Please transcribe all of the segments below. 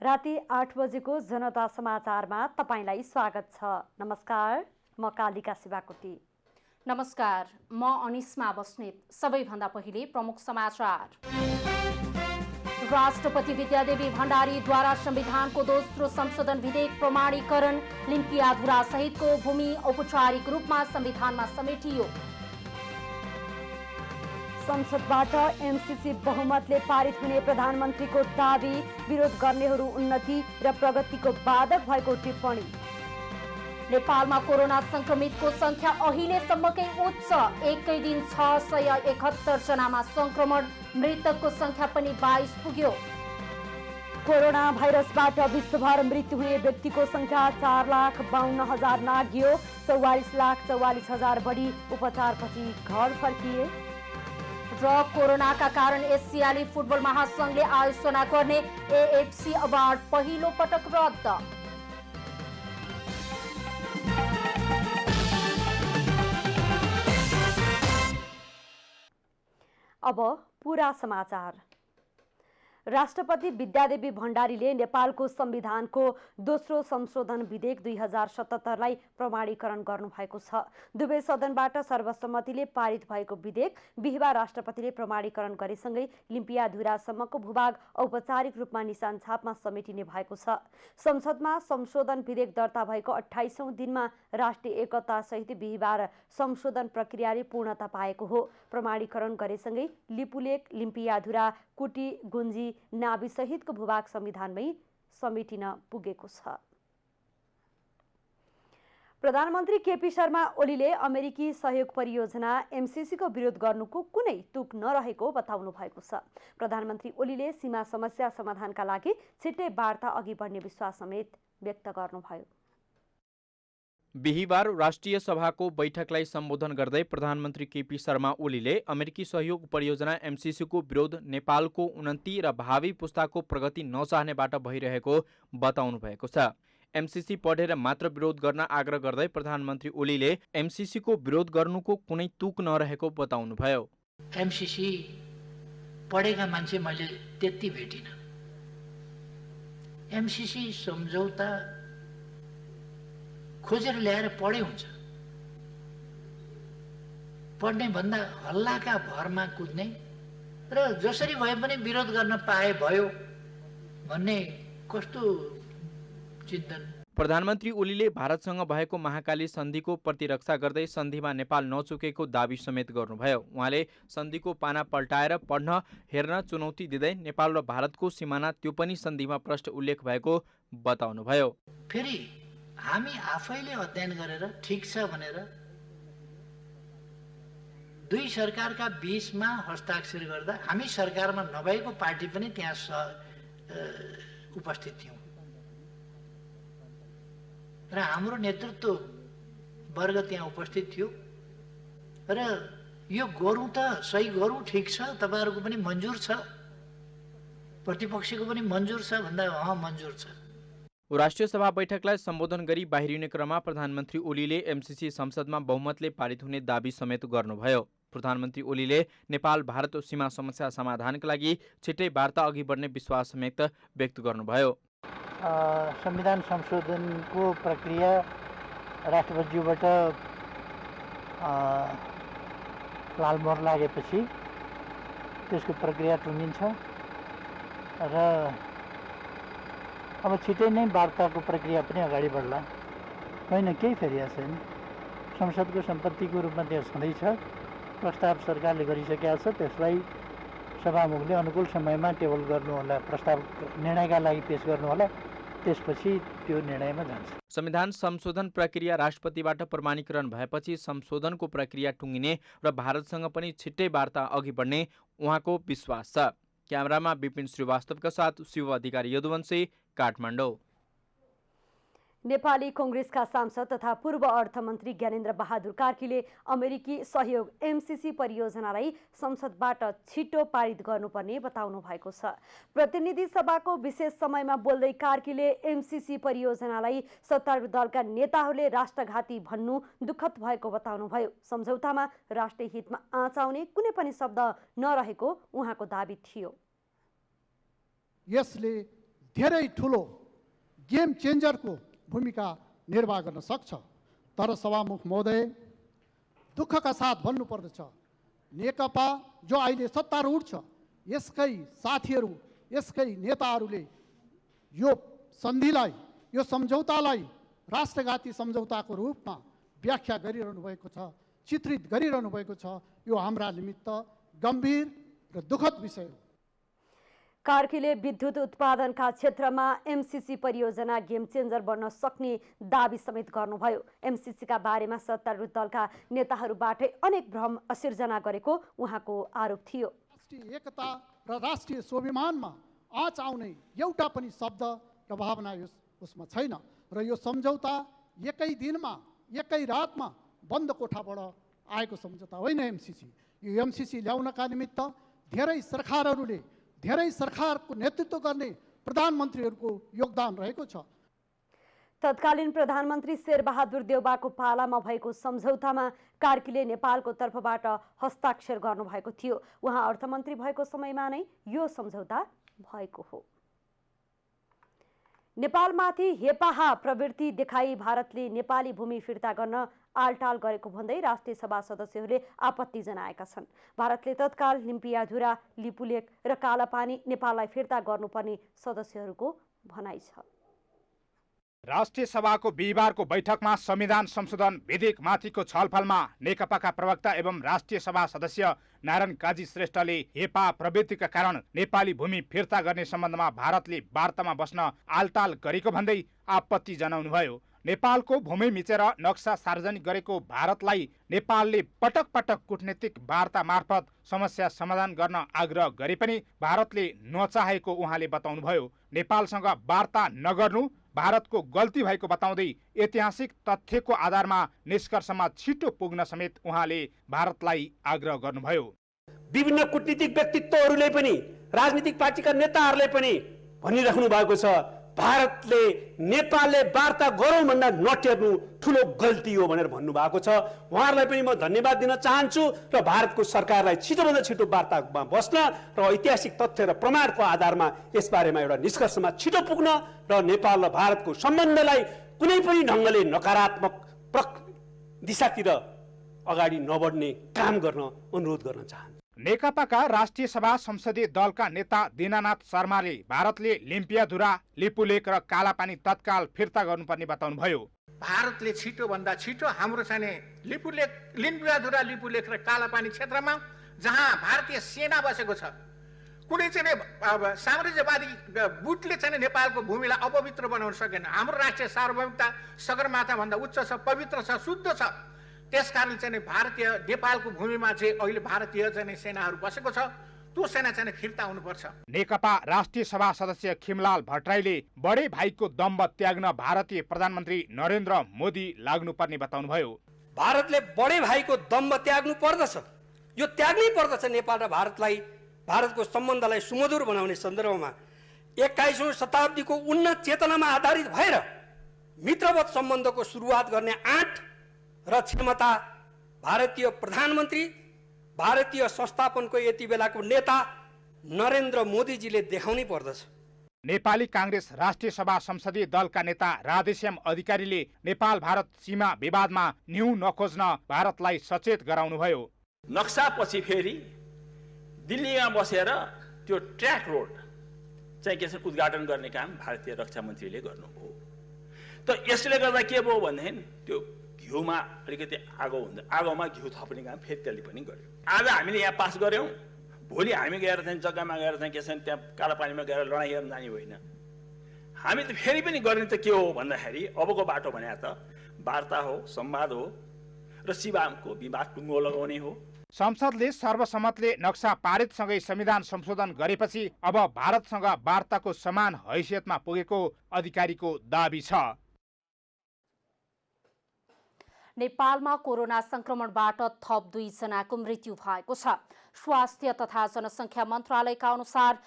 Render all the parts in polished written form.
राति 8 बजेको जनता समाचारमा तपाईलाई स्वागत छ। नमस्कार, म कालिका शिवाकोटी। नमस्कार, म अनिस्मा बस्नेत। सबैभन्दा पहिले प्रमुख समाचार। राष्ट्रपति विद्यादेवी भण्डारीद्वारा संविधानको दोस्रो संशोधन विधेयक प्रमाणीकरण। लिम्पियाधुरा सहितको भूमि औपचारिक रूपमा संविधानमा समेटियो। संसदबाट एमसीसी बहुमतले पारित हुने प्रधानमन्त्रीको दाबी। विरोध गर्नेहरू उन्नति र प्रगतिको बाधक भएको टिप्पणी। नेपालमा कोरोना संक्रमितको संख्या अहिलेसम्मकै उच्च। एकै दिन 671 जनामा संक्रमण। मृतकको संख्या पनि 22 पुग्यो। कोरोना भाइरसबाट विश्वभर मृत्यु हुने व्यक्तिको संख्या 4,52,000 नाघ्यो। 44,44,000 बढी उपचारपछि घर फर्किए। र कोरोनाका कारण एसियाली फुटबल महासंघले आयोजना गर्ने एएफसी अवार्ड पहिलो पटक रद्द। अब पूरा समाचार। राष्ट्रपति विद्यादेवी भण्डारीले नेपालको संविधानको दोस्रो संशोधन विधेयक 2077लाई प्रमाणीकरण गर्नुभएको छ। दुवै सदनबाट सर्वसम्मतिले पारित भएको विधेयक बिहिबार राष्ट्रपतिले प्रमाणीकरण गरेसँगै लिम्पियाधुरासम्मको भूभाग औपचारिक रूपमा निशान छापमा समेटिने भएको छ। संसदमा संशोधन विधेयक दर्ता भएको 28औं दिनमा राष्ट्रिय एकता सहित बिहिबार संशोधन प्रक्रियाले पूर्णता पाएको हो। प्रमाणीकरण गरेसँगै लिपुलेक, लिम्पियाधुरा, कुटी, गुन्जी, नाभी सहितको भूभाग संविधानमै समेटिन पुगेको छ। प्रधानमन्त्री केपी शर्मा ओलीले अमेरिकी सहयोग परियोजना एमसीसीको विरोध गर्नुको कुनै तुक नरहेको बताउनु भएको छ। प्रधानमन्त्री ओलीले सीमा समस्या समाधानका लागि छिट्टै वार्ता अघि बढ्ने विश्वास समेत व्यक्त गर्नुभयो। बिहिबार राष्ट्रिय सभाको बैठकलाई सम्बोधन गर्दै प्रधानमन्त्री केपी शर्मा ओलीले अमेरिकी सहयोग परियोजना एमसीसीको विरोध नेपालको उन्नति र भावी पुस्ताको प्रगति नचाहनेबाट भइरहेको बताउनु भएको छ। एमसीसी पढेर मात्र विरोध गर्न आग्रह गर्दै प्रधानमन्त्री ओलीले एमसीसीको विरोध गर्नुको कुनै तुक नरहेको बताउनुभयो। एमसीसी पढेका मान्छे मैले त्यति भेटिन। एमसीसी सम्झौता खोजेर ल्याएर पढे हुन्छ। पढ्ने भन्दा हल्लाका भरमा कुद्ने र जसरी भए पनि विरोध गर्न पाए भयो भन्ने कस्तो चिन्तन। प्रधानमन्त्री ओलीले भारतसँग भएको महाकाली सन्धिको प्रतिरक्षा गर्दै सन्धिमा नेपाल नचुकेको दाबी समेत गर्नुभयो। उहाँले सन्धिको पाना पल्टाएर पढ्न हेर्न चुनौती दिँदै नेपाल र भारतको सिमाना त्यो पनि सन्धिमा प्रष्ट उल्लेख भएको बताउनुभयो। फेरि हामी आफैले अध्ययन गरेर ठिक छ भनेर दुई सरकारका बीचमा हस्ताक्षर गर्दा हामी सरकारमा नभएको पार्टी पनि त्यहाँ उपस्थित थियौँ र हाम्रो नेतृत्व वर्ग त्यहाँ उपस्थित थियो र यो गरौँ त सही गरौँ, ठिक छ, तपाईँहरूको पनि मन्जुर छ, प्रतिपक्षको पनि मन्जुर छ भन्दा मन्जुर छ। राष्ट्रिय सभा बैठकलाई सम्बोधन गरी बाहिरिने क्रममा प्रधानमन्त्री ओलीले एमसीसी संसदमा बहुमतले पारित हुने दाबी समेत गर्नुभयो। प्रधानमन्त्री ओलीले नेपाल भारत सीमा समस्या समाधानका लागि छिट्टै वार्ता अघि बढ्ने विश्वास समेत व्यक्त गर्नुभयो। संविधान संशोधनको प्रक्रिया राष्ट्रपतिज्यूबाट लालमोहर लागेपछि त्यसको प्रक्रिया टुङ्गिन्छ र अब छिटै नै वार्ताको प्रक्रिया पनि अगाडि बढ्ला। होइन, केही फेरिया छैन। संसदको सम्पत्तिको रूपमा त्यो छँदैछ। प्रस्ताव सरकारले गरिसकेका छ, त्यसलाई सभामुखले अनुकूल समयमा टेबल गर्नुहोला, प्रस्ताव निर्णयका लागि पेश गर्नुहोला, त्यसपछि त्यो निर्णयमा जान्छ। संविधान संशोधन प्रक्रिया राष्ट्रपतिबाट प्रमाणीकरण भएपछि संशोधनको प्रक्रिया टुङ्गिने र भारतसँग पनि छिट्टै वार्ता अघि बढ्ने उहाँको विश्वास छ। क्यामेरामा विपिन श्रीवास्तवका साथ शिव अधिकारी यदुवंशी, काठमाडौँ। नेपाली कांग्रेसका सांसद तथा पूर्व अर्थमन्त्री ज्ञानेन्द्र बहादुर कार्कीले अमेरिकी सहयोग एमसीसी परियोजनालाई संसदबाट छिटो पारित गर्नुपर्ने बताउनु भएको छ। प्रतिनिधि सभाको विशेष समयमा बोल्दै कार्कीले एमसीसी परियोजनालाई सत्तारूढ दलका नेताहरूले राष्ट्रघाती भन्नु दुःखद भएको बताउनुभयो। सम्झौतामा राष्ट्रिय हितमा आँच आउने कुनै पनि शब्द नरहेको उहाँको दाबी थियो। यसले धेरै ठुलो गेम चेन्जरको भूमिका निर्वाह गर्न सक्छ। तर सभामुख महोदय, दुःखका साथ भन्नुपर्दछ, नेकपा जो अहिले सत्तारूढ छ, यसकै साथीहरू, यसकै नेताहरूले यो सन्धिलाई, यो सम्झौतालाई राष्ट्रघाती सम्झौताको रूपमा व्याख्या गरिरहनु भएको छ, चित्रित गरिरहनु भएको छ। यो हाम्रा निमित्त गम्भीर र दुःखद विषय हो। कार्कीले विद्युत उत्पादनका क्षेत्रमा एमसीसी परियोजना गेम चेन्जर बन्न सक्ने दाबी समेत गर्नुभयो। एमसीसीका बारेमा सत्तारूढ दलका नेताहरूबाटै अनेक भ्रम सिर्जना गरेको उहाँको आरोप थियो। राष्ट्रिय एकता र राष्ट्रिय स्वाभिमानमा आँच आउने एउटा पनि शब्द र भावना उसमा छैन र यो सम्झौता एकै दिनमा, एकै रातमा बन्द कोठाबाट आएको सम्झौता होइन। एमसीसी, यो एमसीसी ल्याउनका निमित्त धेरै सरकारको नेतृत्व गर्ने प्रधानमन्त्रीहरूको योगदान रहेको छ। तत्कालीन प्रधानमन्त्री शेरबहादुर देउवाको पालामा भएको सम्झौतामा कार्कीले नेपालको तर्फबाट हस्ताक्षर गर्नुभएको थियो। उहाँ अर्थमन्त्री भएको समयमा नै यो सम्झौता भएको हो। नेपालमाथि हेपाहा प्रवृत्ति देखाई भारतले नेपाली भूमि फिर्ता गर्न आलटाल गरेको भन्दै राष्ट्रिय सभा सदस्यहरूले आपत्ति जनाएका छन्। भारतले तत्काल लिम्पियाधुरा, लिपुलेक र कालापानी नेपाललाई फिर्ता गर्नुपर्ने सदस्यहरूको भनाइ छ। राष्ट्रिय सभाको बिहिबारको बैठकमा संविधान संशोधन विधेयक माथिको छलफलमा नेकपाका प्रवक्ता एवं राष्ट्रिय सभा सदस्य नारायण काजी श्रेष्ठले हेपा प्रवृत्तिका कारण नेपाली भूमि फिर्ता गर्ने सम्बन्धमा भारतले वार्तामा बस्न आलटाल गरेको भन्दै आपत्ति जनाउनुभयो। नेपालको भूमि मिचेर नक्सा सार्वजनिक गरेको भारतलाई नेपालले पटक पटक कूटनीतिक वार्ता मार्फत समस्या समाधान गर्न आग्रह गरे पनि भारतले नचाहेको उहाँले बताउनुभयो। नेपालसँग वार्ता नगर्नु भारतको गल्ती भएको बताउँदै ऐतिहासिक तथ्यको आधारमा निष्कर्षमा छिटो पुग्न समेत उहाँले भारतलाई आग्रह गर्नुभयो। विभिन्न कूटनीतिक व्यक्तित्वहरूले पनि, राजनीतिक पार्टीका नेताहरूले पनि भनिराख्नु भएको छ, भारतले नेपालले वार्ता गरौँ भन्दा नटेर्नु ठुलो गल्ती हो भनेर भन्नुभएको छ। उहाँहरूलाई पनि म धन्यवाद दिन चाहन्छु र भारतको सरकारलाई छिटोभन्दा छिटो वार्तामा बस्न र ऐतिहासिक तथ्य र प्रमाणको आधारमा यसबारेमा एउटा निष्कर्षमा छिटो पुग्न र नेपाल र भारतको सम्बन्धलाई कुनै पनि ढङ्गले नकारात्मक दिशातिर अगाडि नबढ्ने काम गर्न अनुरोध गर्न चाहन्छु। नेकपाका राष्ट्रिय सभा संसदीय दलका नेता दीनानाथ शर्माले भारतले लिम्पियाधुरा, लिपुलेक र कालापानी तत्काल फिर्ता गर्नुपर्ने बताउनुभयो। भारतले छिटोभन्दा छिटो हाम्रो चाहिँ लिम्पियाधुरा, लिपुलेक र कालापानी क्षेत्रमा जहाँ भारतीय सेना बसेको छ, कुनै चाहिँ साम्राज्यवादी गुटले चाहिँ नेपालको भूमिलाई अपवित्र बनाउन सकेन। हाम्रो राष्ट्रिय सार्वभौमिकता सगरमाथा भन्दा उच्च छ, पवित्र छ, शुद्ध छ। त्यसकारण चाहिँ भारतीय नेपालको भूमिमा चाहिँ अहिले भारतीय चाहिँ सेनाहरू बसेको छ, त्यो सेना चाहिँ फिर्ता हुनुपर्छ। नेकपा राष्ट्रिय सभा सदस्य खिमलाल भट्टराईले बडे भाइको दम्ब त्याग्न भारतीय प्रधानमन्त्री नरेन्द्र मोदी लाग्नुपर्ने बताउनुभयो। भारतले बडे भाइको दम्ब त्याग्नु पर्दछ, यो त्याग्नै पर्दछ। नेपाल र भारतलाई, भारतको सम्बन्धलाई सुमधुर बनाउने सन्दर्भमा 21औं शताब्दीको उन्नत चेतनामा आधारित भएर मित्रवत सम्बन्धको सुरुवात गर्ने आँट र क्षमता भारतीय प्रधानमन्त्री, भारतीय संस्थापनको यति बेलाको नेता नरेन्द्र मोदीजीले देखाउनै पर्दछ। नेपाली कांग्रेस राष्ट्रिय सभा संसदीय दलका नेता राधेश्याम अधिकारीले नेपाल भारत सीमा विवादमा न्यू नखोज्न भारतलाई सचेत गराउनुभयो। नक्सा पछि फेरि दिल्लीमा बसेर त्यो ट्र्याक रोड चाहिँ के छ उद्घाटन गर्ने काम भारतीय रक्षा मन्त्रीले गर्नुभयो। त यसले गर्दा के भयो भनेदेखि त्यो घिउमा अलिकति आगोमा घिउ थप्ने काम फेरि त्यसले पनि गर्यो। आज हामीले यहाँ पास गर्यौँ, भोलि हामी गएर चाहिँ जग्गामा गएर चाहिँ के छ त्यहाँ कालापानीमा गएर लडाइँ गर्न जाने होइन। हामी त फेरि पनि गर्ने त के हो भन्दाखेरि अबको बाटो भने त वार्ता हो, संवाद हो र सीमाको विवाद टुङ्गो लगाउने हो। संसदले सर्वसम्मतले नक्सा पारितसँगै संविधान संशोधन गरेपछि अब भारतसँग वार्ताको समान हैसियतमा पुगेको अधिकारीको दाबी छ। नेपालमा कोरोना संक्रमणबाट थप 2 जनाको मृत्यु भएको छ। स्वास्थ्य तथा जनसङ्ख्या मन्त्रालयका अनुसार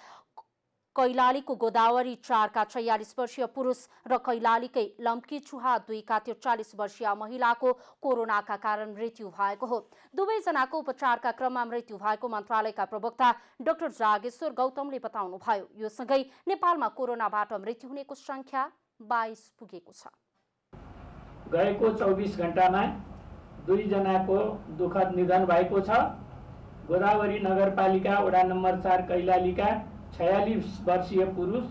कैलालीको गोदावरी 4 का 46 वर्षीय पुरुष र कैलालीकै लम्की चुहा 2 का 43 वर्षीय महिलाको कोरोनाका कारण मृत्यु भएको हो। दुवैजनाको उपचारका क्रममा मृत्यु भएको मन्त्रालयका प्रवक्ता डाक्टर जागेश्वर गौतमले बताउनुभयो। यो सँगै नेपालमा कोरोनाबाट मृत्यु हुनेको संख्या 22 पुगेको छ। गएको 24 घण्टामा 2 जनाको दुःखद निधन भएको छ। गोदावरी नगरपालिका वडा नम्बर 4 कैलालीका 46 वर्षीय पुरुष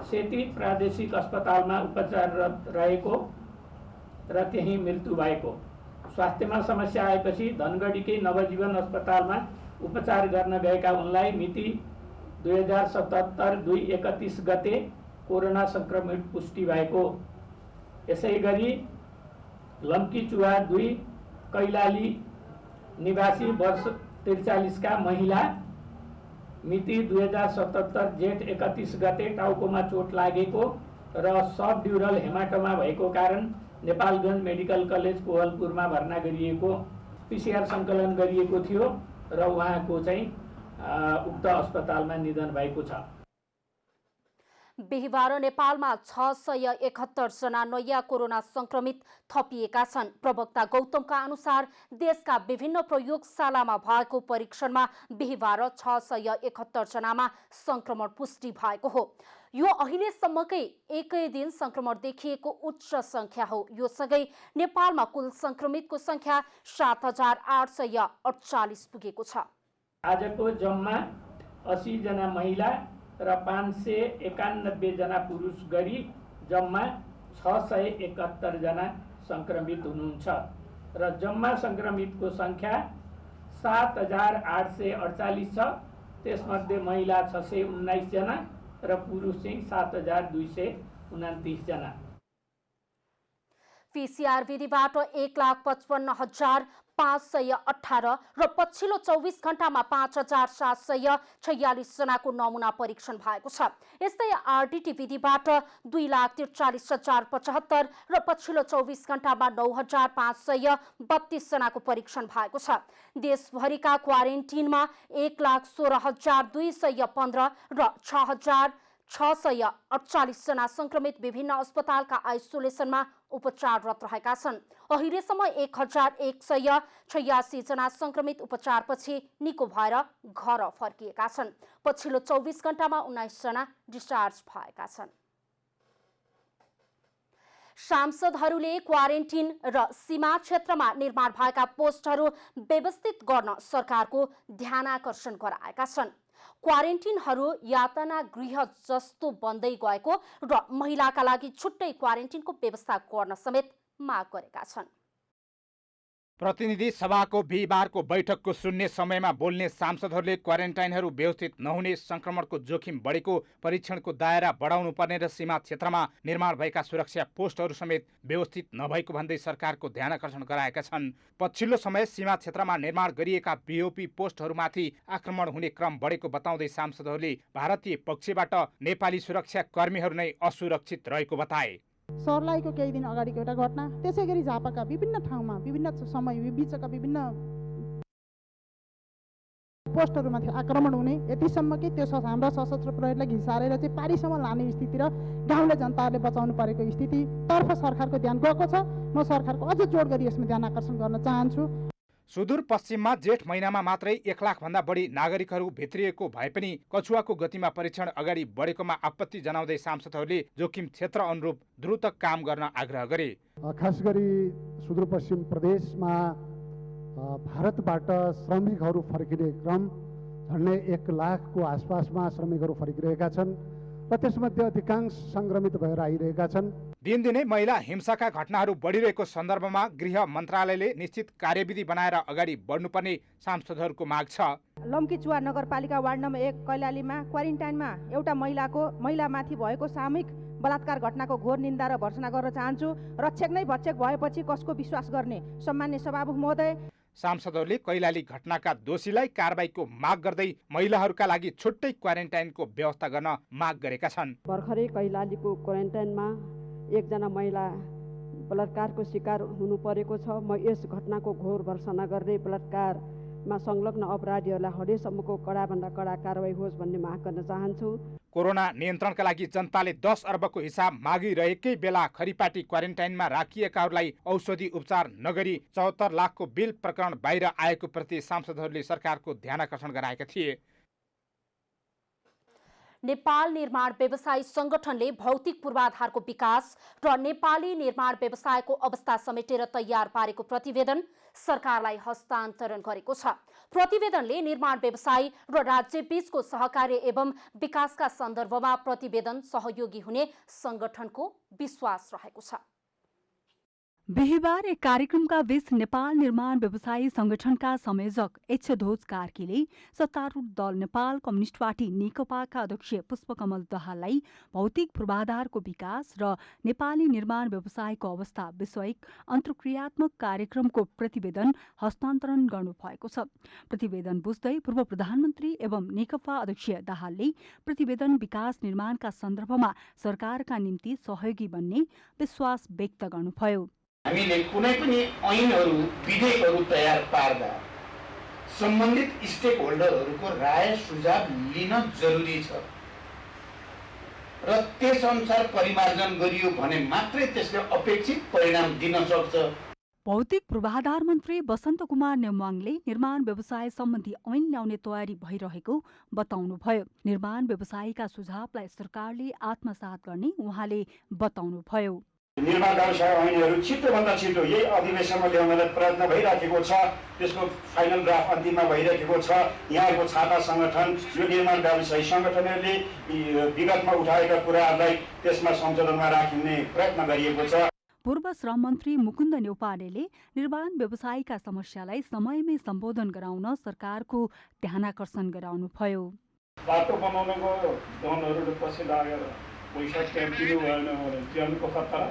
सेती प्रादेशिक अस्पतालमा उपचाररत रहेको र त्यही मृत्यु भएको। स्वास्थ्यमा समस्या आएपछि धनगढीकै नवजीवन अस्पतालमा उपचार गर्न गएका उनलाई मिति 2077/2/31 गते कोरोना संक्रमित पुष्टि भएको। यसैगरी लम्की चुहा 2 कैलाली निवासी वर्ष 43 का महिला मिति 2077 जेठ 31 गते टाउकोमा चोट लागेको र सब ड्युरल हेमाटोमा भएको कारण नेपालगञ्ज मेडिकल कलेज कोहलपुरमा भर्ना गरिएको पीसीआर सङ्कलन गरिएको थियो र उहाँको चाहिँ उक्त अस्पतालमा निधन भएको छ। बिहिबार नेपालमा 671 जना नयाँ कोरोना संक्रमित थपिएका छन्। प्रवक्ता गौतमका अनुसार देशका विभिन्न प्रयोगशालामा भएको परीक्षणमा बिहिबार 671 जनामा संक्रमण पुष्टि भएको हो। यो अहिलेसम्मकै एकै दिन संक्रमण देखिएको उच्च संख्या हो। यो सँगै नेपालमा कुल संक्रमितको संख्या 7848 पुगेको छ। आजको जम्मा 80 जना महिला र 591 जना पुरुष गरी जम्मा 671 जना संक्रमित हुनुहुन्छ र जम्मा संक्रमितको संख्या 7848 छ। त्यसमध्ये महिला 619 जना र पुरुष चाहिँ 7229 जना। पीसीआर विधिबाट 1,55,518 र पछिल्लो 24 घण्टामा 5,746 जनाको नमुना परीक्षण भएको छ। यस्तै आरडीटी विधिबाट 2,43,475 र पछिल्लो 24 घण्टामा 9,532 जनाको परीक्षण भएको छ। देशभरिका क्वारेन्टिनमा 1,16,215 र 6,648 जना संक्रमित विभिन्न अस्पतालका आइसोलेसनमा उपचाररत रहेका छन्। अहिलेसम्म 1,186 जना संक्रमित उपचारपछि निको भएर घर फर्किएका छन्। पछिल्लो 24 घण्टामा 19 जना डिस्चार्ज भएका छन्। सांसदहरूले क्वारेन्टिन र सीमा क्षेत्रमा निर्माण भएका पोस्टहरू व्यवस्थित गर्न सरकारको ध्यानाकर्षण गराएका छन्। क्वारेन्टिनहरू यातना गृह जस्तो बन्दै गएको र महिलाका लागि छुट्टै क्वारेन्टिनको व्यवस्था गर्न समेत माग गरेका छन्। प्रतिनिधि सभाको बिहिबारको बैठकको शून्य समयमा बोल्ने सांसदहरूले क्वारेन्टाइनहरू व्यवस्थित नहुने, संक्रमणको जोखिम बढेको, परीक्षणको दायरा बढाउनु पर्ने र सीमा क्षेत्रमा निर्माण भएका सुरक्षा पोस्टहरू समेत व्यवस्थित नभएको भन्दै सरकारको ध्यानाकर्षण गराएका छन्। पछिल्लो समय सीमा क्षेत्रमा निर्माण गरिएका बीओपी पोस्टहरूमाथि आक्रमण हुने क्रम बढेको बताउँदै सांसदहरूले भारतीय पक्षबाट नेपाली सुरक्षा कर्मीहरू नै असुरक्षित रहेको बताए। सर्लाहीको केही दिन अगाडिको एउटा घटना, त्यसै गरी झापाका विभिन्न ठाउँमा विभिन्न समय बिचका विभिन्न पोस्टहरूमाथि आक्रमण हुने, यतिसम्म कि त्यो हाम्रा सशस्त्र प्रहरीलाई घिसारेर चाहिँ पारीसम्म लाने स्थिति र गाउँले जनताहरूले बचाउनु परेको स्थितितर्फ सरकारको ध्यान गएको छ। म सरकारको अझ जोड गरी यसमा ध्यान आकर्षण गर्न चाहन्छु। सुदूर पश्चिममा जेठ महिनामा मात्रै 1 लाखभन्दा बढी नागरिकहरू भित्रिएको भए पनि कछुवाको गतिमा परीक्षण अगाडि बढेकोमा आपत्ति जनाउँदै सांसदहरूले जोखिम क्षेत्र अनुरूप द्रुत काम गर्न आग्रह गरे। खास गरी सुदूरपश्चिम प्रदेशमा भारतबाट श्रमिकहरू फर्किने क्रम झन्डै 1 लाखको आसपासमा श्रमिकहरू फर्किरहेका छन् र त्यसमध्ये अधिकांश संक्रमित भएर आइरहेका छन्। दिनदिनै महिला हिंसाका घटनाहरू बढिरहेको सन्दर्भमा गृह मन्त्रालयले निश्चित कार्यविधि बनाएर अगाडि बढ्नुपर्ने सांसदहरूको माग छ। लम्की चुहा नगरपालिका वार्ड नम्बर 1 कैलालीमा क्वारेन्टाइनमा एउटा महिलामाथि भएको सामूहिक बलात्कार घटनाको घोर निन्दा र भर्त्सना गर्न चाहन्छु। रक्षक नै भक्षक भएपछि कसको विश्वास गर्ने? सम्मान्य सभामुख महोदय, सांसदहरूले कैलाली घटनाका दोषीलाई कारबाहीको माग गर्दै महिलाहरूका लागि छुट्टै क्वारेन्टाइनको व्यवस्था गर्न माग गरेका छन्। भर्खरै कैलालीको क्वारेन्टाइनमा एकजना महिला बलात्कारको शिकार हुनु परेको छ। म यस घटनाको घोर भर्त्सना गर्दै बलात्कार मा संलग्न अपराधीहरूलाई हरेसम्मको कडाभन्दा कडा कारवाही होस् भन्ने माग गर्न चाहन्छु। कोरोना नियन्त्रणका लागि जनताले 10 अर्बको हिसाब मागिरहेकै बेला खरिपाटी क्वारेन्टाइनमा राखिएकाहरूलाई औषधि उपचार नगरी 74 लाखको बिल प्रकरण बाहिर आएको प्रति सांसदहरूले सरकारको ध्यानाकर्षण गराएका थिए। नेपाल निर्माण व्यवसायी संगठनले भौतिक पूर्वाधारको विकास र नेपाली निर्माण व्यवसायको अवस्था समेटेर तयार पारेको प्रतिवेदन सरकारलाई हस्तान्तरण गरेको छ। प्रतिवेदनले निर्माण व्यवसायी र राज्यबीचको सहकार्य एवं विकासका सन्दर्भमा प्रतिवेदन सहयोगी हुने संगठनको विश्वास रहेको छ। बिहिबार एक कार्यक्रमका बीच नेपाल निर्माण व्यवसायी संगठनका संयोजक एच्छध्वज कार्कीले सत्तारूढ दल नेपाल कम्युनिस्ट पार्टी नेकपाका अध्यक्ष पुष्पकमल दाहाललाई भौतिक पूर्वाधारको विकास र नेपाली निर्माण व्यवसायको अवस्था विषयक अन्तर्क्रियात्मक कार्यक्रमको प्रतिवेदन हस्तान्तरण गर्नुभएको छ। प्रतिवेदन बुझ्दै पूर्व प्रधानमन्त्री एवं नेकपा अध्यक्ष दाहालले प्रतिवेदन विकास निर्माणका सन्दर्भमा सरकारका निम्ति सहयोगी बन्ने विश्वास व्यक्त गर्नुभयो। हामीले कुनै पनि ऐनहरू विधेयकहरू तयार पार्दा सम्बन्धित स्टेक होल्डरहरूको राय सुझाव लिन जरुरी छ र त्यसअनुसार परिमार्जन गरियो भने मात्रै त्यसले अपेक्षित परिणाम दिन सक्छ। भौतिक पूर्वाधार मन्त्री वसन्त कुमार नेवाङले निर्माण व्यवसाय सम्बन्धी ऐन ल्याउने तयारी भइरहेको बताउनुभयो। निर्माण व्यवसायीका सुझावलाई सरकारले आत्मसात गर्ने उहाँले बताउनुभयो। निर्माण व्यवसाय ऐनहरू छिटोभन्दा छिटो यही अधिवेशनमा ल्याउनलाई प्रयत्न भइराखेको छ। त्यसको फाइनल ड्राफ्ट अन्तिममा भइरहेको छ। यहाँको छाता संगठन यो निर्माण व्यवसायी संगठनहरूले विगतमा उठाएका कुराहरूलाई त्यसमा संशोधनमा राख्ने प्रयत्न गरिएको छ। पूर्व श्रम मन्त्री मुकुन्द न्यौपानेले निर्माण व्यवसायीका समस्यालाई समयमै सम्बोधन गराउन सरकारको ध्यानाकर्षण गराउनुभयो। बाटो बनाउनको लोनहरू पछि लागेर पैसा तिर्नु भएन भने ज्यानको खतरा।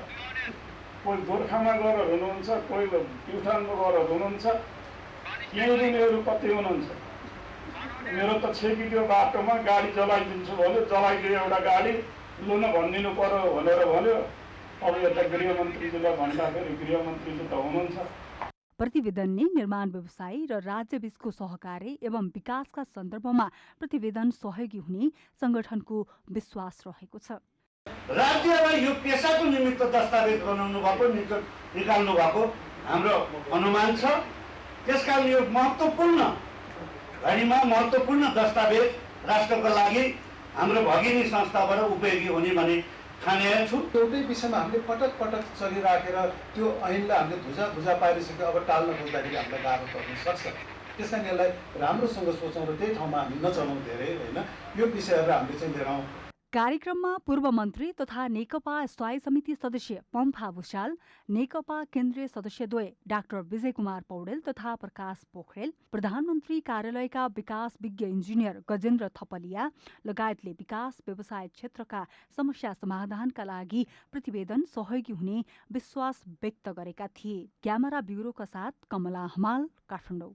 कोही गोर्खामा गएर हुनुहुन्छ, कोही प्युठानमा गएर हुनुहुन्छ, यहीँ दिनेहरू कति हुनुहुन्छ। मेरो त छेकिको बाटोमा गाडी जलाइदिन्छु भन्यो, जलाइदियो एउटा गाडी लुन भनिदिनु पर्यो भनेर भन्यो। अब यता गृहमन्त्रीजीलाई भन्दाखेरि गृहमन्त्रीजी त हुनुहुन्छ। प्रतिवेदनले निर्माण व्यवसायी र राज्यबीचको सहकार्य एवं विकासका सन्दर्भमा प्रतिवेदन सहयोगी हुने संगठनको विश्वास रहेको छ। राज्यलाई यो पेसाको निमित्त दस्तावेज बनाउनु भएको निकाल्नु भएको हाम्रो अनुमान छ। त्यसकारण यो महत्त्वपूर्ण घडीमा महत्त्वपूर्ण दस्तावेज राष्ट्रको लागि हाम्रो भगिनी संस्थाबाट उपयोगी हुने भने ठानेको छु। एउटै विषयमा हामीले पटक पटक चलिराखेर त्यो ऐनलाई हामीले धुजा पारिसक्यो। अब टाल्न खोज्दाखेरि हामीलाई गाह्रो पर्न सक्छ। त्यस कारण यसलाई राम्रोसँग सोचौँ र त्यही ठाउँमा हामी नचलाउँ धेरै होइन। यो विषयहरू हामीले चाहिँ लिएर कार्यक्रममा पूर्व मन्त्री तथा नेकपा स्थायी समिति सदस्य पम्फा भुषाल, नेकपा केन्द्रीय सदस्यद्वय डाक्टर विजय कुमार पौडेल तथा प्रकाश पोखरेल, प्रधानमन्त्री कार्यालयका विकास विज्ञ इन्जिनियर गजेन्द्र थपलिया लगायतले विकास व्यवसाय क्षेत्रका समस्या समाधानका लागि प्रतिवेदन सहयोगी हुने विश्वास व्यक्त गरेका थिए। क्यामेरा ब्युरोका साथ कमला हमाल, काठमाडौँ।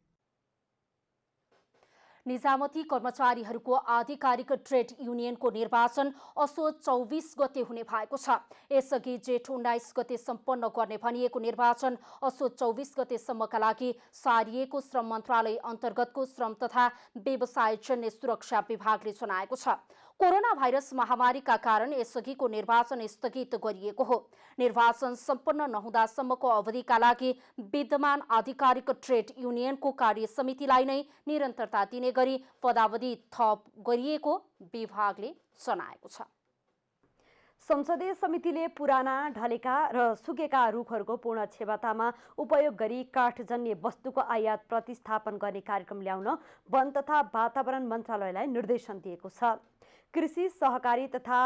निजामती कर्मचारीहरूको आधिकारिक ट्रेड युनियनको निर्वाचन असोज 24 गते हुने भएको छ। यसअघि जेठ 19 गते सम्पन्न गर्ने भनिएको निर्वाचन असोज 24 गतेसम्मका लागि सारिएको श्रम मन्त्रालय अन्तर्गतको श्रम तथा व्यवसायजन्य सुरक्षा विभागले जनाएको छ। कोरोना भाइरस महामारीका कारण यसअघिको निर्वाचन स्थगित गरिएको हो। निर्वाचन सम्पन्न नहुँदासम्मको अवधिका लागि विद्यमान आधिकारिक ट्रेड युनियनको कार्य समितिलाई नै निरन्तरता दिने गरी पदावधि थप गरिएको विभागले जनाएको छ। संसदीय समितिले पुराना, ढलेका र सुकेका रुखहरूको पूर्ण क्षमतामा उपयोग गरी काठजन्य वस्तुको आयात प्रतिस्थापन गर्ने कार्यक्रम ल्याउन वन तथा वातावरण मन्त्रालयलाई निर्देशन दिएको छ। कृषि सहकारी तथा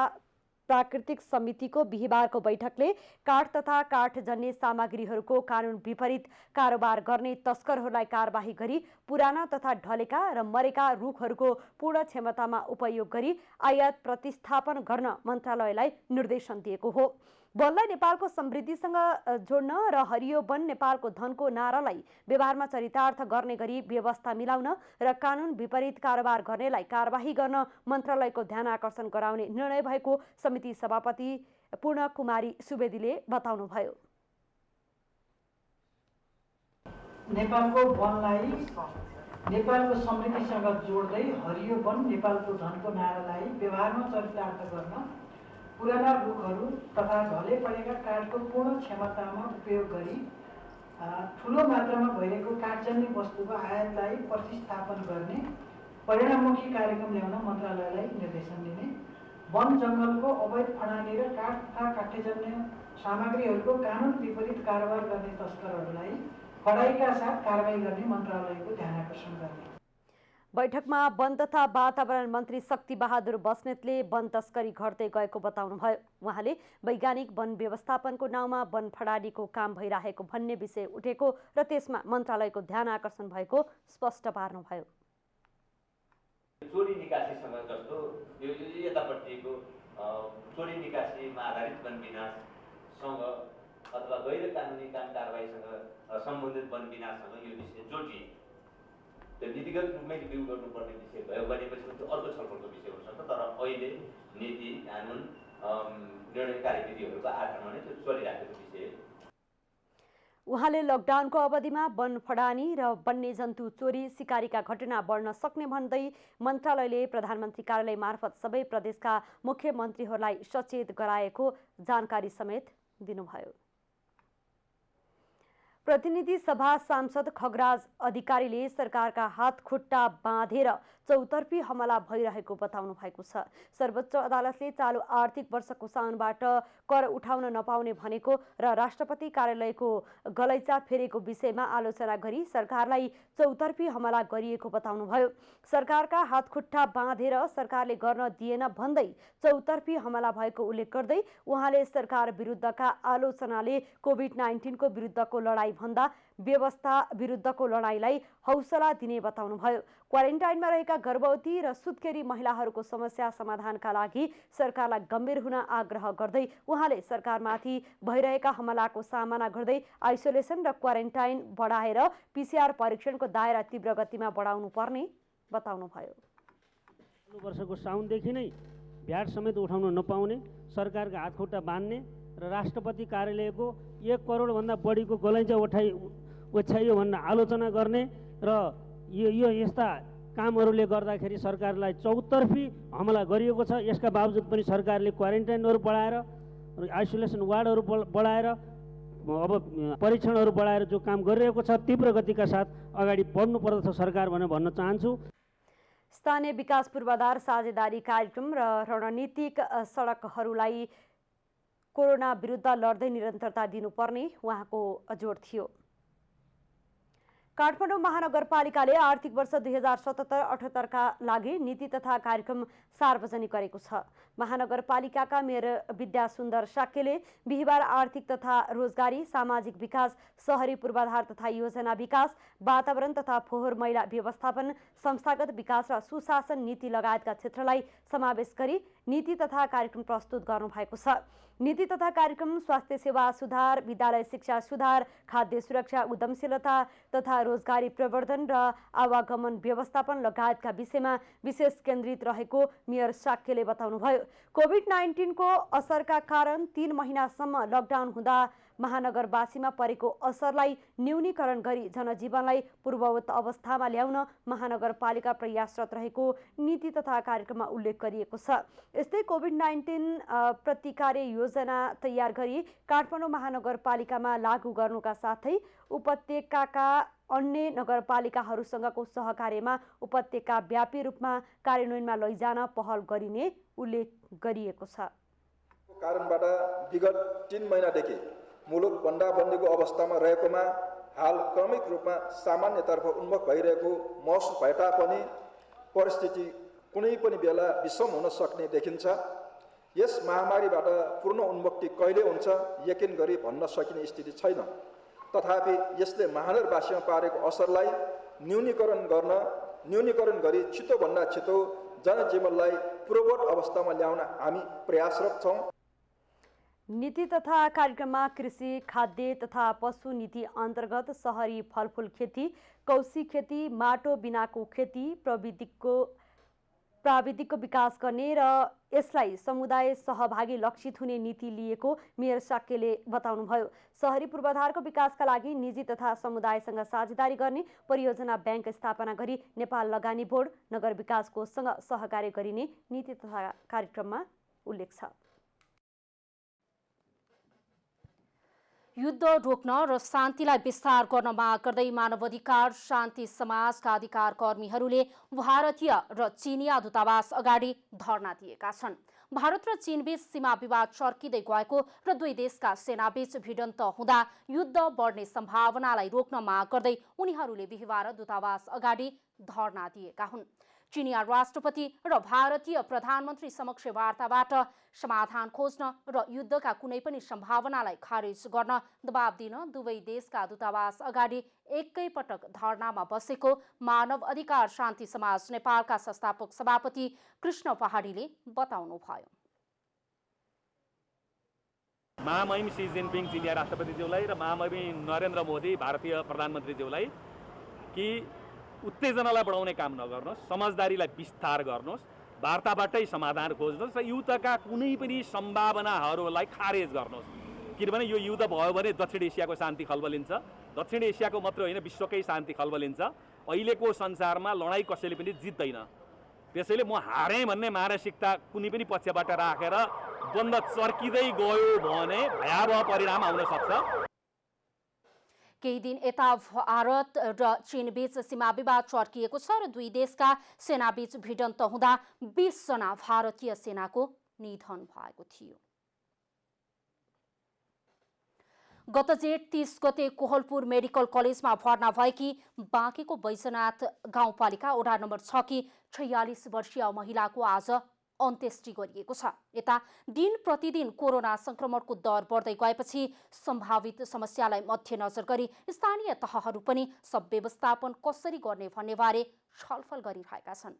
प्राकृतिक समितिको बिहिबारको बैठकले काठ तथा काठजन्य सामग्रीहरूको कानुन विपरीत कारोबार गर्ने तस्करहरूलाई कारबाही गरी पुराना तथा ढलेका र मरेका रुखहरूको पूर्ण क्षमतामा उपयोग गरी आयात प्रतिस्थापन गर्न मन्त्रालयलाई निर्देशन दिएको हो। वनलाई नेपालको समृद्धिसँग जोड्न र हरियो वन नेपालको धनको नारालाई व्यवहारमा चरितार्थ गर्ने गरी व्यवस्था मिलाउन र कानुन विपरीत कारोबार गर्नेलाई कारबाही गर्न मन्त्रालयको ध्यान आकर्षण गराउने निर्णय भएको समिति सभापति पूर्ण कुमारी सुवेदीले बताउनुभयो। नेपालको वनलाई नेपालको समृद्धिसँग जोड्दै हरियो वन नेपालको धनको नारालाई व्यवहारमा चरितार्थ गर्न पुराना रुखहरू तथा ढले परेका काठको पूर्ण क्षमतामा उपयोग गरी ठुलो मात्रामा भइरहेको काठजन्य वस्तुको आयातलाई प्रतिस्थापन गर्ने परिणाममुखी कार्यक्रम ल्याउन मन्त्रालयलाई निर्देशन दिने, वन जङ्गलको अवैध खनानी र काठ तथा काठ्यजन्य सामग्रीहरूको कानुन विपरीत कारोबार गर्ने तस्करहरूलाई कडाइका साथ कारबाही गर्ने मन्त्रालयको ध्यानाकर्षण गर्ने। बैठकमा वन तथा वातावरण मन्त्री शक्ति बहादुर बस्नेतले वन तस्करी घट्दै गएको बताउनुभयो। उहाँले वैज्ञानिक वन व्यवस्थापनको नाउँमा वन फडानीको काम भइरहेको भन्ने विषय उठेको र त्यसमा मन्त्रालयको ध्यान आकर्षण भएको स्पष्ट पार्नुभयो। चोरी निकासीसँग जस्तो यो यतापट्टिको चोरी निकासीमा आधारित वन विनाशसँग अथवा गैर कानुनी काम कारबाहीसँग सम्बन्धित वन विनाशसँग यो विषय जोडिए त्यो नीतिगत रूपमै रिभ्यू गर्नुपर्ने विषय भयो भनेपछि त्यो अर्को छलफलको विषय हुनसक्छ। तर अहिले नीति कानुन निर्णय कार्यविधिहरूको आधारमा नै त्यो चलिराखेको विषय। उहाँले लकडाउनको अवधिमा वन फडानी र वन्यजन्तु चोरी सिकारीका घटना बढ्न सक्ने भन्दै मन्त्रालयले प्रधानमन्त्री कार्यालय मार्फत सबै प्रदेशका मुख्यमन्त्रीहरूलाई सचेत गराएको जानकारी समेत दिनुभयो। प्रतिनिधि सभा सांसद खगराज अधिकारीले सरकारका हात खुट्टा बाँधेर चौतर्फी हमला भइरहेको बताउनु भएको छ। सर्वोच्च अदालतले चालु आर्थिक वर्षको साउनबाट कर उठाउन नपाउने भनेको र राष्ट्रपति कार्यालयको गलैँचा फेरेको विषयमा आलोचना गरी सरकारलाई चौतर्फी हमला गरिएको बताउनुभयो। सरकारका हात खुट्टा बाँधेर सरकारले गर्न दिएन भन्दै चौतर्फी हमला भएको उल्लेख गर्दै उहाँले सरकार विरुद्धका आलोचनाले कोभिड-19 को विरुद्धको लडाई भन्दा व्यवस्था विरुद्धको लडाईलाई हौसला दिने बताउनुभयो। क्वारेन्टाइनमा रहेका गर्भवती र सुत्केरी महिलाहरूको समस्या समाधानका लागि सरकारलाई गम्भीर हुन आग्रह गर्दै उहाँले सरकारमाथि भइरहेका हमलाको सामना गर्दै आइसोलेसन र क्वारेन्टाइन बढाएर PCR परीक्षणको दायरा तीव्र गतिमा बढाउनु पर्ने बताउनुभयो। वर्षको साउनदेखि नै भ्याट समेत उठाउन नपाउने, सरकारका हातखुट्टा बाँध्ने र राष्ट्रपति कार्यालयको 1 करोडभन्दा बढीको गलैँचा ओछ्याइयो भन्न आलोचना गर्ने र यो यस्ता कामहरूले गर्दाखेरि सरकारलाई चौतर्फी हमला गरिएको छ। यसका बावजुद पनि सरकारले क्वारेन्टाइनहरू बढाएर, आइसोलेसन वार्डहरू बढाएर, अब परीक्षणहरू बढाएर जो काम गरिरहेको छ तीव्र गतिका साथ अगाडि बढ्नुपर्दछ सरकार भनेर भन्न चाहन्छु। स्थानीय विकास पूर्वाधार साझेदारी कार्यक्रम र रणनीतिक सडकहरूलाई कोरोना विरुद्ध लड्दै निरन्तरता दिनुपर्ने उहाँको जोड थियो। काठमाडौँ महानगरपालिकाले आर्थिक वर्ष 2077-78 का लागि नीति तथा कार्यक्रम सार्वजनिक गरेको छ। महानगरपालिकाका मेयर विद्या सुन्दर शाक्यले बिहिबार आर्थिक तथा रोजगारी, सामाजिक विकास, शहरी पूर्वाधार तथा योजना विकास, वातावरण तथा फोहोर मैला व्यवस्थापन, संस्थागत विकास र सुशासन नीति लगायतका क्षेत्रलाई समावेश गरी नीति तथा कार्यक्रम प्रस्तुत गर्नुभएको छ। नीति तथा कार्यक्रम स्वास्थ्य सेवा सुधार, विद्यालय शिक्षा सुधार, खाद्य सुरक्षा, उद्यमशीलता तथा रोजगारी प्रवर्धन र आवागमन व्यवस्थापन लगायतका विषयमा विशेष केन्द्रित रहेको मेयर शाक्यले बताउनुभयो। कोभिड-19 को असरका कारण 3 महिनासम्म लकडाउन हुँदा महानगरवासीमा परेको असरलाई न्यूनीकरण गरी जनजीवनलाई पूर्ववत अवस्थामा ल्याउन महानगरपालिका प्रयासरत रहेको नीति तथा कार्यक्रममा उल्लेख गरिएको छ। यस्तै कोभिड-19 प्रतिकार्य योजना तयार गरी काठमाडौँ महानगरपालिकामा लागू गर्नुका साथै उपत्यकाका अन्य नगरपालिकाहरूसँगको सहकार्यमा उपत्यका व्यापी रूपमा कार्यान्वयनमा लैजान पहल गरिने उल्लेख गरिएको छ। कारणबाट विगत 3 महिनादेखि मुलुक बन्दाबन्दीको अवस्थामा रहेकोमा हाल क्रमिक रूपमा सामान्यतर्फ उन्मुख भइरहेको महसुस भए तापनि परिस्थिति कुनै पनि बेला विषम हुन सक्ने देखिन्छ। यस महामारीबाट पूर्ण उन्मुक्ति कहिले हुन्छ यकिन गरी भन्न सकिने स्थिति छैन। तथापि यसले महानगरवासीमा पारेको असरलाई न्यूनीकरण गरी छिटोभन्दा छिटो जनजीवनलाई पूर्ववत अवस्थामा ल्याउन हामी प्रयासरत छौँ। नीति तथा कार्यक्रममा कृषि, खाद्य तथा पशु नीति अन्तर्गत शहरी फलफुल खेती, कौशी खेती, माटो बिनाको खेती, प्राविधिकको विकास गर्ने र यसलाई समुदाय सहभागी लक्षित हुने नीति लिएको मेयर साक्यले बताउनुभयो। शहरी पूर्वाधारको विकासका लागि निजी तथा समुदायसँग साझेदारी गर्ने परियोजना ब्याङ्क स्थापना गरी नेपाल लगानी बोर्ड नगर विकास कोषसँग सहकार्य गरिने नीति तथा कार्यक्रममा उल्लेख छ। युद्ध रोक्न र शान्तिलाई विस्तार गर्न माग गर्दै मानवाधिकार शान्ति समाजका अधिकार कर्मीहरूले भारतीय र चीनिया दूतावास अगाडि धरना दिएका छन्। भारत र चीनबीच सीमा विवाद चर्किँदै गएको र दुई देशका सेनाबीच भिडन्त हुँदा युद्ध बढ्ने सम्भावनालाई रोक्न माग गर्दै उनीहरूले बिहिबार दूतावास अगाडि धरना दिएका हुन्। चीनिया राष्ट्रपति र भारतीय प्रधानमन्त्री समक्ष वार्ताबाट समाधान खोज्न र युद्धका कुनै पनि सम्भावनालाई खारेज गर्न दबाब दिन दुवै देशका दूतावास अगाडि एकैपटक धरनामा बसेको मानव अधिकार शान्ति समाज नेपालका संस्थापक सभापति कृष्ण पहाडीले बताउनुभयो। महामहिम सी जिनपिङ चीनिया राष्ट्रपतिज्यूलाई र महामहिम नरेन्द्र मोदी भारतीय प्रधानमन्त्रीज्यूलाई कि उत्तेजनालाई बढाउने काम नगर्नुहोस्, समझदारीलाई विस्तार गर्नुहोस्, वार्ताबाटै समाधान खोज्नुहोस् र युद्धका कुनै पनि सम्भावनाहरूलाई खारेज गर्नुहोस्। किनभने यो युद्ध भयो भने दक्षिण एसियाको शान्ति खल्बलिन्छ, दक्षिण एसियाको मात्र होइन विश्वकै शान्ति खल्बलिन्छ। अहिलेको संसारमा लडाइँ कसैले पनि जित्दैन। त्यसैले म हारेँ भन्ने मानसिकता कुनै पनि पक्षबाट राखेर द्वन्द्व चर्किँदै गयो भने भयावह परिणाम आउन सक्छ। केही दिन यता भारत र चीनबीच सीमा विवाद चर्किएको छ र दुई देशका सेनाबीच भिडन्त हुँदा 20 जना भारतीय सेनाको निधन भएको थियो। गत जेठ 30 गते कोहलपुर मेडिकल कलेजमा भर्ना भएकी बाँकेको बैजनाथ गाउँपालिका वडा नम्बर 6 की 46 वर्षीय महिलाको आज अन्त्येष्टि गरिएको छ। यता दिन प्रतिदिन कोरोना संक्रमणको दर बढ्दै गएपछि सम्भावित समस्यालाई मध्यनजर गरी स्थानीय तहहरू पनि सब व्यवस्थापन कसरी गर्ने भन्ने बारे छलफल गरिरहेका छन्।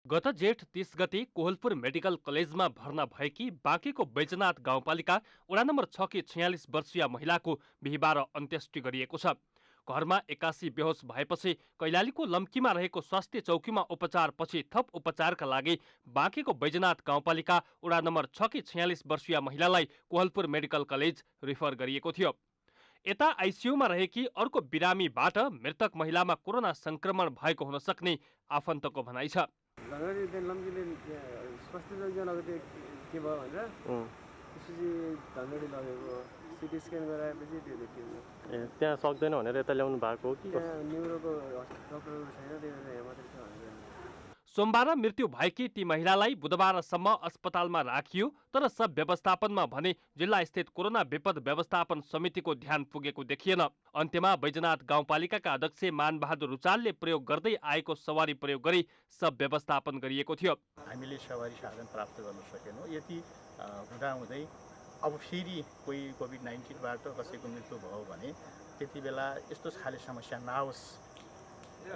गत जेठ 30 गते कोहलपुर मेडिकल कलेजमा भर्ना भएकी बाँकेको बैजनाथ गाउँपालिका वडा नम्बर 6 की 46 वर्षीय महिलाको बिहिबार अन्त्येष्टि गरिएको छ। घरमा 81 बेहोस भएपछि कैलालीको लम्कीमा रहेको स्वास्थ्य चौकीमा उपचारपछि थप उपचारका लागि बाँकेको बैजनाथ गाउँपालिका वडा नम्बर 6 की 46 वर्षीय महिलालाई कोहलपुर मेडिकल कलेज रिफर गरिएको थियो। यता आइसियुमा रहेकी अर्को बिरामीबाट मृतक महिलामा कोरोना संक्रमण भएको हुन सक्ने आफन्तको भनाइ छ। त्यहाँ सक्दैन भनेर यता ल्याउनु भएको हो कि सोमबार मृत्यु भएकी ती महिलालाई बुधबारसम्म अस्पतालमा राखियो, तर सब व्यवस्थापनमा भने जिल्ला स्थित कोरोना विपद व्यवस्थापन समितिको ध्यान पुगेको देखिएन। अन्त्यमा बैजनाथ गाउँपालिकाका अध्यक्ष मानबहादुर रुचालले प्रयोग गर्दै आएको सवारी प्रयोग गरी सब व्यवस्थापन गरिएको थियो। हामीले सवारी साधन प्राप्त गर्न सकेनौँ। यति हुँदाहुँदै अब फेरि कोही कोभिड-19बाट कसैको मृत्यु भयो भने त्यति बेला यस्तो खाले समस्या नआओस्,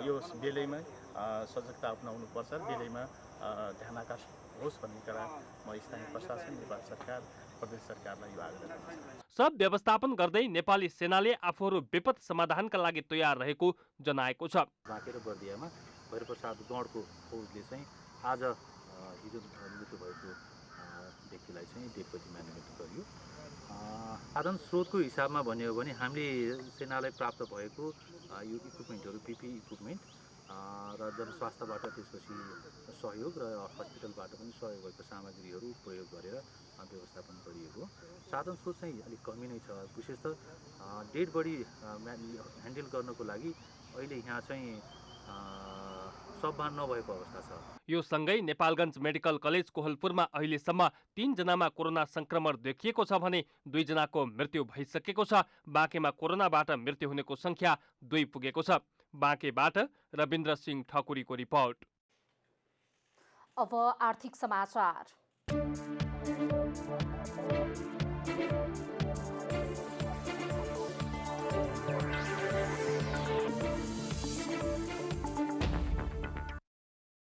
यो बेलैमा सजगता अपनाउनु पर्छ, बेलैमा ध्यान आकर्षण होस् भन्ने कुरा म स्थानीय प्रशासन, नेपाल सरकार, प्रदेश सरकारलाई यो आग्रह गर्छु। सब व्यवस्थापन गर्दै नेपाली सेनाले आफूहरू विपद समाधानका लागि तयार रहेको जनाएको छ। बाँके र बर्दियामा भैरप्रसाद गणको फौजले चाहिँ आज हिजो मृत्यु भएको व्यक्तिलाई चाहिँ डेड बडी म्यानेजमेन्ट गरियो। साधन स्रोतको हिसाबमा भन्यो भने हामीले सेनालाई प्राप्त भएको यो इक्विपमेन्टहरू, पिपी इक्विपमेन्ट र जनस्वास्थ्यबाट त्यसपछि सहयोग र हस्पिटलबाट पनि सहयोग भएको सामग्रीहरू प्रयोग गरेर व्यवस्थापन गरिएको। साधन स्रोत चाहिँ अलिक कमी नै छ। विशेष त डेड बडी ह्यान्डल गर्नको लागि अहिले यहाँ चाहिँ सबमा नभएको अवस्था छ। यो सँगै नेपालगञ्ज मेडिकल कलेज कोहलपुरमा अहिलेसम्म 3 जनामा कोरोना संक्रमण देखिएको छ भने 2 जनाको मृत्यु भइसकेको छ। बाँकेमा कोरोनाबाट मृत्यु हुनेको संख्या 2 पुगेको छ। बाँकेबाट रविन्द्र सिंह ठकुरीको रिपोर्ट। अब आर्थिक समाचार।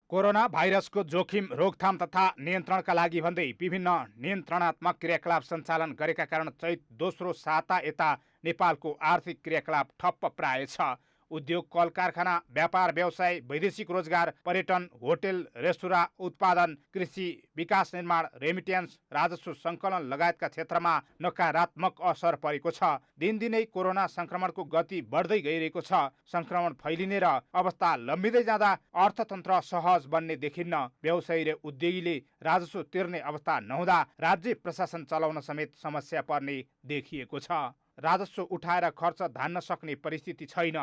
कोरोना भाइरसको जोखिम रोकथाम तथा नियन्त्रणका लागि भन्दै विभिन्न नियन्त्रणात्मक क्रियाकलाप सञ्चालन गरेका कारण चैत दोस्रो साता यता नेपालको आर्थिक क्रियाकलाप ठप्प प्राय छ। उद्योग, कल कारखाना, व्यापार व्यवसाय, वैदेशिक रोजगार, पर्यटन, होटेल, रेस्टुराँ, उत्पादन, कृषि, विकास निर्माण, रेमिट्यान्स, राजस्व सङ्कलन लगायतका क्षेत्रमा नकारात्मक असर परेको छ। दिनदिनै कोरोना संक्रमणको गति बढ्दै गइरहेको छ। संक्रमण फैलिने र अवस्था लम्बिँदै जाँदा अर्थतन्त्र सहज बन्ने देखिन्न। व्यवसायी र उद्योगीले राजस्व तिर्ने अवस्था नहुँदा राज्य प्रशासन चलाउन समेत समस्या पर्ने देखिएको छ। राजस्व उठाएर खर्च धान्न सक्ने परिस्थिति छैन।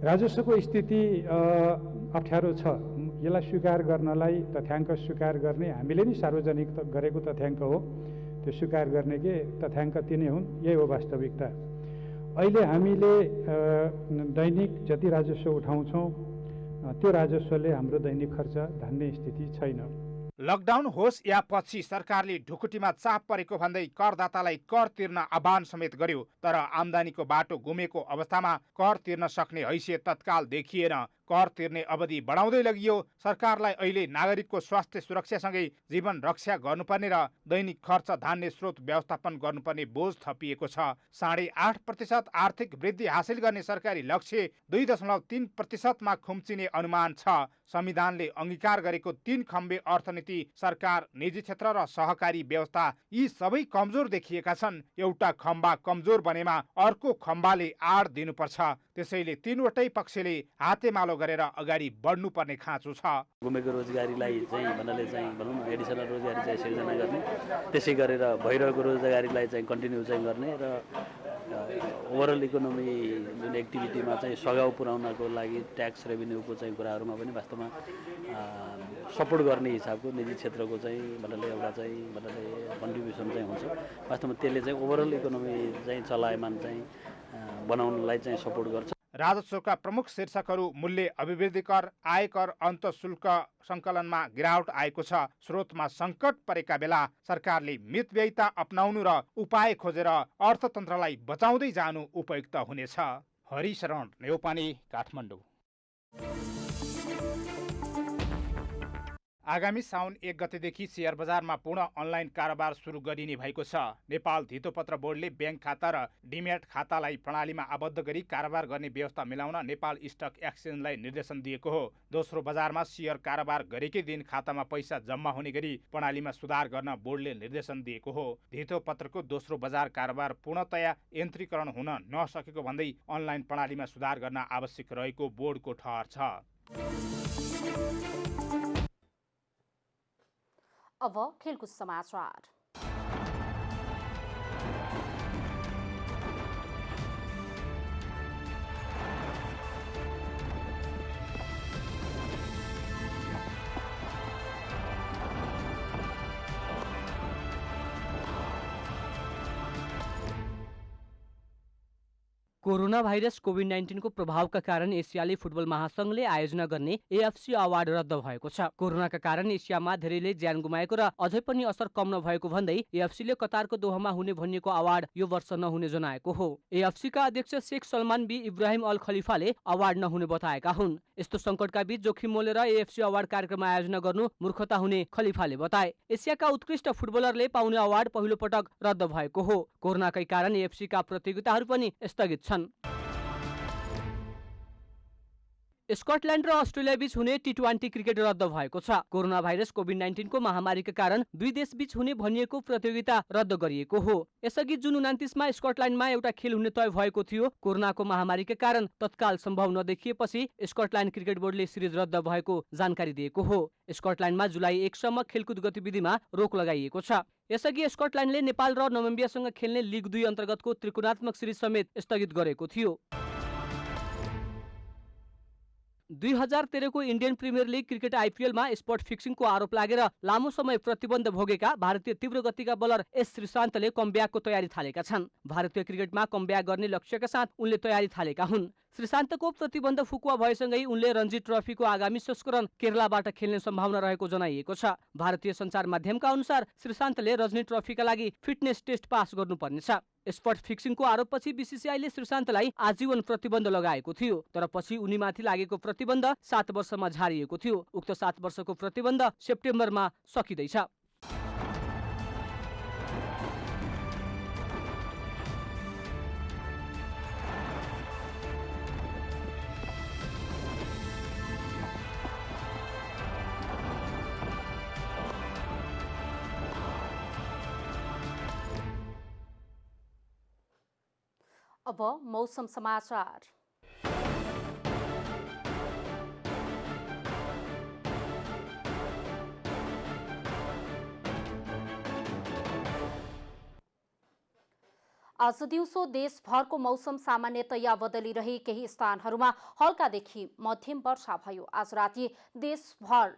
राजस्वको स्थिति अप्ठ्यारो छ। यसलाई स्वीकार गर्नलाई तथ्याङ्क स्वीकार गर्ने हामीले नै सार्वजनिक गरेको तथ्याङ्क हो। त्यो स्वीकार गर्ने के तथ्याङ्क तिनै हुन्, यही हो वास्तविकता। अहिले हामीले दैनिक जति राजस्व उठाउँछौँ त्यो राजस्वले हाम्रो दैनिक खर्च धान्ने स्थिति छैन। लकडाउन होस् या पछि सरकारले ढुकुटीमा चाप परेको भन्दै करदातालाई कर तिर्न आह्वान समेत गर्यो। तर आम्दानीको बाटो गुमेको अवस्थामा कर तिर्न सक्ने हैसियत तत्काल देखिएन। कर तिर्ने अवधि बढाउँदै लगियो। सरकारलाई अहिले नागरिकको स्वास्थ्य सुरक्षासँगै जीवन रक्षा गर्नुपर्ने र दैनिक खर्च धान्ने स्रोत व्यवस्थापन गर्नुपर्ने बोझ थपिएको छ। 8.5% आर्थिक वृद्धि हासिल गर्ने सरकारी लक्ष्य 2.3%मा खुम्चिने अनुमान छ। संविधानले अंगीकार गरेको 3 खम्बे अर्थनीति, सरकार, निजी क्षेत्र र सहकारी व्यवस्था यी सबै कमजोर देखिएका छन्। एउटा खम्बा कमजोर बनेमा अर्को खम्बाले आड दिनुपर्छ। त्यसैले तीनवटै पक्षले हातेमालो गरेर अगाडि बढ्नुपर्ने खाँचो छ। गुमेको रोजगारीलाई चाहिँ भन्नाले चाहिँ भनौँ न एडिसनल रोजगारी चाहिँ सिर्जना गर्ने, त्यसै गरेर भइरहेको रोजगारीलाई चाहिँ कन्टिन्यू चाहिँ गर्ने र ओभरअल इकोनोमी जुन एक्टिभिटीमा चाहिँ सघाउ पुर्याउनको लागि ट्याक्स रेभिन्यूको चाहिँ कुराहरूमा पनि वास्तवमा सपोर्ट गर्ने हिसाबको निजी क्षेत्रको चाहिँ भन्नाले एउटा चाहिँ भन्नाले कन्ट्रिब्युसन चाहिँ हुन्छ। वास्तवमा त्यसले चाहिँ ओभरअल इकोनोमी चाहिँ चलायमान चाहिँ बनाउनलाई चाहिँ सपोर्ट गर्छ। राजस्वका प्रमुख शीर्षकहरू मूल्य अभिवृद्धि कर, आयकर, अन्तःशुल्क सङ्कलनमा गिरावट आएको छ। स्रोतमा सङ्कट परेका बेला सरकारले मितव्ययिता अपनाउनु र उपाय खोजेर अर्थतन्त्रलाई बचाउँदै जानु उपयुक्त हुनेछ। हरिशरण नेउपाने, काठमाडौँ। आगामी साउन 1 गतेदेखि शेयर बजारमा पूर्ण अनलाइन कारोबार सुरु गरिने भएको छ। नेपाल धितोपत्र बोर्डले ब्याङ्क खाता र डिम्याट खातालाई प्रणालीमा आबद्ध गरी कारोबार गर्ने व्यवस्था मिलाउन नेपाल स्टक एक्सचेन्जलाई निर्देशन दिएको हो। दोस्रो बजारमा शेयर कारोबार गरेकै दिन खातामा पैसा जम्मा हुने गरी प्रणालीमा सुधार गर्न बोर्डले निर्देशन दिएको हो। धितोपत्रको दोस्रो बजार कारोबार पूर्णतया यन्त्रीकरण हुन नसकेको भन्दै अनलाइन प्रणालीमा सुधार गर्न आवश्यक रहेको बोर्डको ठहर छ। अब खेलकुद समाचार। कोरोना भाइरस कोभिड-19 को प्रभावका कारण एसियाली फुटबल महासंघले आयोजना गर्ने एएफसी अवार्ड रद्द भएको छ। कोरोनाका कारण एसियामा धेरैले ज्यान गुमाएको र अझै पनि असर कम नभएको भन्दै एएफसीले कतारको दोहामा हुने भनिएको अवार्ड यो वर्ष नहुने जनाएको हो। एएफसीका अध्यक्ष Sheikh Salman bin Ibrahim Al खलिफाले अवार्ड नहुने बताएका हुन्। यस्तो संकटका बीच जोखिम मोलेर एएफसी अवार्ड कार्यक्रम आयोजना गर्नु मूर्खता हुने खलिफाले बताए। एसियाका उत्कृष्ट फुटबलरले पाउने अवार्ड पहिलो पटक रद्द भएको हो। कोरोनाकै कारण एएफसीका प्रतियोगिताहरू पनि स्थगित छन्। स्कटल्यान्ड र अस्ट्रेलिया बीच हुने टी20 क्रिकेट रद्द भएको छ। कोरोना भाइरस कोभिड-19 को महामारीका कारण दुई देश बीच हुने भनिएको प्रतियोगिता रद्द गरिएको हो। यसअघि जुन 29मा स्कटल्यान्डमा एउटा खेल हुने तय भएको थियो। कोरोनाको महामारीका कारण तत्काल सम्भव नदेखिएपछि स्कटल्यान्ड क्रिकेट बोर्डले सिरिज रद्द भएको जानकारी दिएको हो। स्कटल्यान्डमा जुलाई 1 सम्म खेलकुद गतिविधिमा रोक लगाइएको छ। यसअघि स्कटल्यान्डले नेपाल र नमिबियासँग खेल्ने लिग 2 अन्तर्गतको त्रिकोणात्मक सिरिज समेत स्थगित गरेको थियो। 2013 को इन्डियन प्रिमियर लिग क्रिकेट आइपिएलमा स्पट फिक्सिङको आरोप लागेर लामो समय प्रतिबन्ध भोगेका भारतीय तीव्र गतिका बलर एस श्रीशान्तले कमब्याकको तयारी थालेका छन्। भारतीय क्रिकेटमा कमब्याक गर्ने लक्ष्यका साथ उनले तयारी थालेका हुन्। श्रीशान्तको प्रतिबन्ध फुकुवा भएसँगै उनले रणजी ट्रफीको आगामी संस्करण केरलाबाट खेल्ने सम्भावना रहेको जनाइएको छ। भारतीय सञ्चार माध्यमका अनुसार श्रीशान्तले रणजी ट्रफीका लागि फिटनेस टेस्ट पास गर्नुपर्नेछ। स्पट फिक्सिङको आरोपपछि बीसीसीआईले श्रीशान्तलाई आजीवन प्रतिबन्ध लगाएको थियो। तर पछि उनीमाथि लागेको प्रतिबन्ध 7 वर्षमा झारिएको थियो। उक्त 7 वर्षको प्रतिबन्ध सेप्टेम्बरमा सकिँदैछ। अब मौसम समाचार। आज दिउँसो देशभरको मौसम सामान्यतया बदलिरहे केही स्थानहरूमा हल्कादेखि मध्यम वर्षा भयो। आज राति देशभर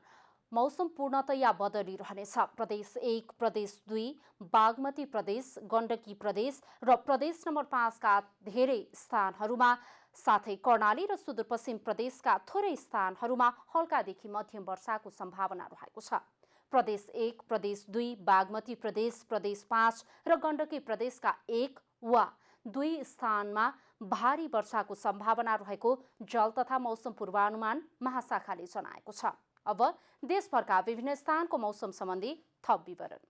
मौसम पूर्णतया बदलिरहनेछ। प्रदेश 1, प्रदेश 2, बागमती प्रदेश, गण्डकी प्रदेश र प्रदेश नम्बर 5 का धेरै स्थानहरूमा साथै कर्णाली र सुदूरपश्चिम प्रदेशका थोरै स्थानहरूमा हल्कादेखि मध्यम वर्षाको सम्भावना रहेको छ। प्रदेश 1, प्रदेश 2, बागमती प्रदेश, प्रदेश 5 र गण्डकी प्रदेशका 1 वा 2 स्थानमा भारी वर्षाको सम्भावना रहेको जल तथा मौसम पूर्वानुमान महाशाखाले जनाएको छ। अब देशभरका विभिन्न स्थानको मौसम सम्बन्धी थप विवरण।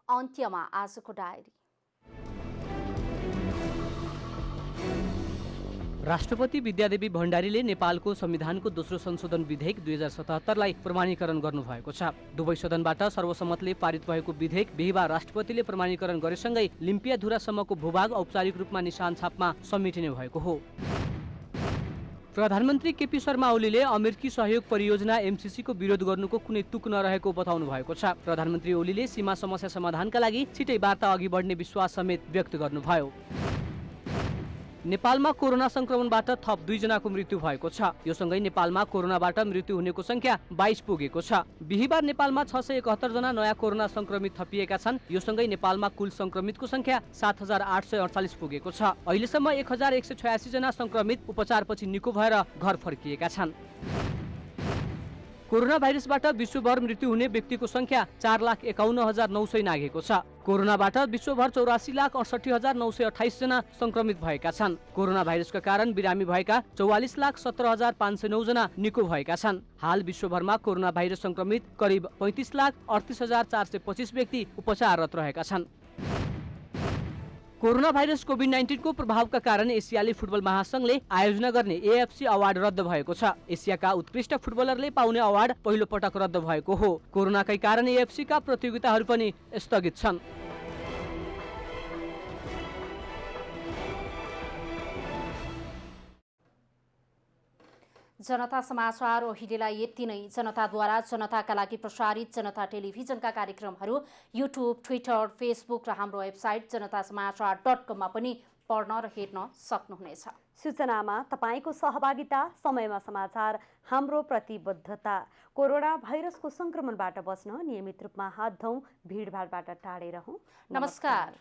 अन्त्यमा आजको डायरी। राष्ट्रपति विद्यादेवी भण्डारीले नेपालको संविधानको दोस्रो संशोधन विधेयक 2077लाई प्रमाणीकरण गर्नुभएको छ। दुवै सदनबाट सर्वसम्मतले पारित भएको विधेयक बिहीबार राष्ट्रपतिले प्रमाणीकरण गरेसँगै लिम्पियाधुरासम्मको भूभाग औपचारिक रूपमा निशान छापमा समेटिने भएको हो। प्रधानमन्त्री केपी शर्मा ओलीले अमेरिकी सहयोग परियोजना एमसीसीको विरोध गर्नुको कुनै तुक नरहेको बताउनु भएको छ। प्रधानमन्त्री ओलीले सीमा समस्या समाधानका लागि छिटै वार्ता अघि बढ्ने विश्वास समेत व्यक्त गर्नुभयो। नेपालमा कोरोना संक्रमणबाट थप 2 जनाको मृत्यु भएको छ। यो सँगै नेपालमा कोरोनाबाट मृत्यु हुनेको संख्या 22 पुगेको छ। बिहीबार नेपालमा 671 जना नयाँ कोरोना संक्रमित थपिएका छन्। यो सँगै नेपालमा कुल संक्रमितको संख्या 7848 पुगेको छ। अहिलेसम्म 1186 जना संक्रमित उपचारपछि निको भएर घर फर्किएका छन्। कोरोना भाइरसबाट विश्वभर मृत्यु हुने व्यक्तिको संख्या 4,51,900 नाघेको छ। कोरोनाबाट विश्वभर 84,68,928 जना संक्रमित भएका छन्। कोरोना भाइरसका कारण बिरामी भएका 44,17,509 जना निको भएका छन्। हाल विश्वभरमा कोरोना भाइरस संक्रमित करिब 35,38,425 व्यक्ति उपचाररत रहेका छन्। कोरोना भाइरस कोभिड-19 को प्रभावका कारण एसियाली फुटबल महासंघले आयोजना गर्ने एएफसी अवार्ड रद्द भएको छ। एसियाका उत्कृष्ट फुटबलरले पाउने अवार्ड पहिलो पटक रद्द भएको हो। कोरोनाकै कारण एएफसी का प्रतियोगिताहरू पनि स्थगित छन्। जनता समाचार अहिलेलाई यति नै। जनताद्वारा जनताका लागि प्रसारित जनता टेलिभिजनका कार्यक्रमहरू युट्युब, ट्विटर, फेसबुक र हाम्रो वेबसाइट जनतासमाचार.com मा पनि पढ्न र हेर्न सक्नुहुनेछ। सूचनामा तपाईको सहभागिता, समयमा समाचार हाम्रो प्रतिबद्धता। कोरोना भाइरसको संक्रमणबाट बच्न नियमित रूपमा हात धौँ, भिडभाडबाट टाढै रहौँ। नमस्कार।